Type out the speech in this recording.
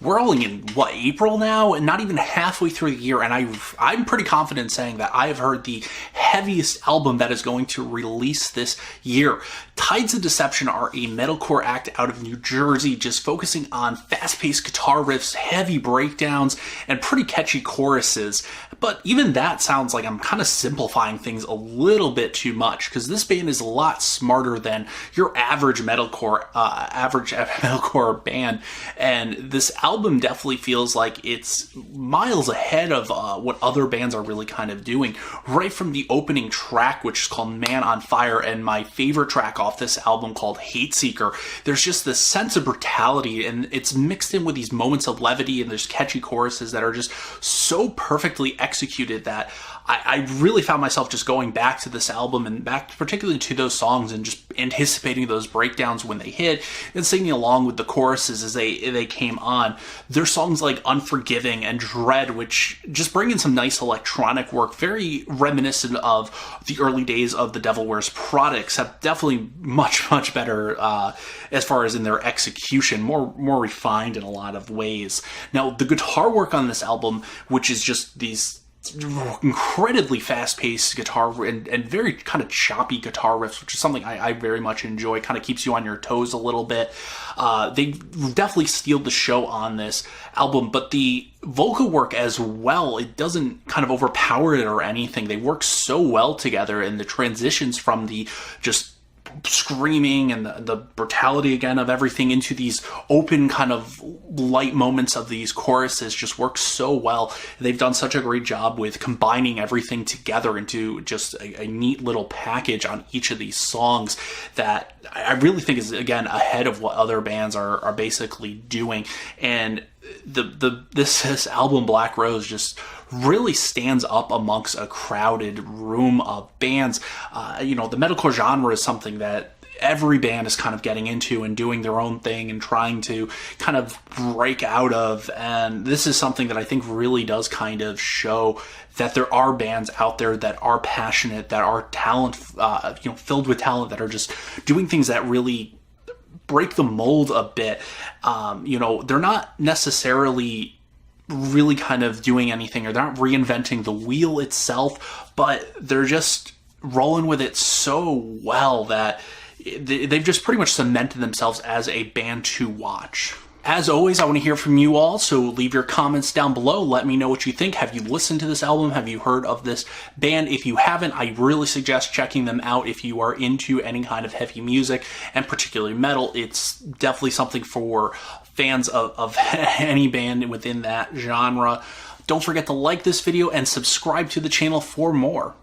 we're only in, what, April now? And not even halfway through the year, and I'm pretty confident saying that I have heard the heaviest album that is going to release this year. Tides of Deception are a metalcore act out of New Jersey, just focusing on fast-paced guitar riffs, heavy breakdowns, and pretty catchy choruses. But even that sounds like I'm kind of simplifying things a little bit too much, because this band is a lot smarter than your average metalcore band, and this album definitely feels like it's miles ahead of what other bands are really kind of doing. Right from the opening track, which is called Man on Fire, and my favorite track off this album called Hate Seeker, there's just this sense of brutality, and it's mixed in with these moments of levity, and there's catchy choruses that are just so perfectly executed that I really found myself just going back to this album and back particularly to those songs and just anticipating those breakdowns when they hit and singing along with the choruses as they came on. There's songs like Unforgiving and Dread, which just bring in some nice electronic work, very reminiscent of the early days of The Devil Wears Prada, except definitely much, much better as far as in their execution, more refined in a lot of ways. Now, the guitar work on this album, which is just these incredibly fast-paced guitar and very kind of choppy guitar riffs, which is something I very much enjoy. Kind of keeps you on your toes a little bit. They definitely steal the show on this album, but the vocal work as well, it doesn't kind of overpower it or anything. They work so well together, and the transitions from the just screaming and the brutality again of everything into these open kind of light moments of these choruses just work so well. They've done such a great job with combining everything together into just a neat little package on each of these songs that I really think is, again, ahead of what other bands are basically doing. And this album, Black Rose, just really stands up amongst a crowded room of bands. The metalcore genre is something that every band is kind of getting into and doing their own thing and trying to kind of break out of. And this is something that I think really does kind of show that there are bands out there that are passionate, that are talent, filled with talent, that are just doing things that really break the mold a bit. They're not necessarily really kind of doing anything, or they're not reinventing the wheel itself, but they're just rolling with it so well that they've just pretty much cemented themselves as a band to watch. As always, I want to hear from you all, so leave your comments down below. Let me know what you think. Have you listened to this album? Have you heard of this band? If you haven't, I really suggest checking them out if you are into any kind of heavy music, and particularly metal. It's definitely something for fans of any band within that genre. Don't forget to like this video and subscribe to the channel for more.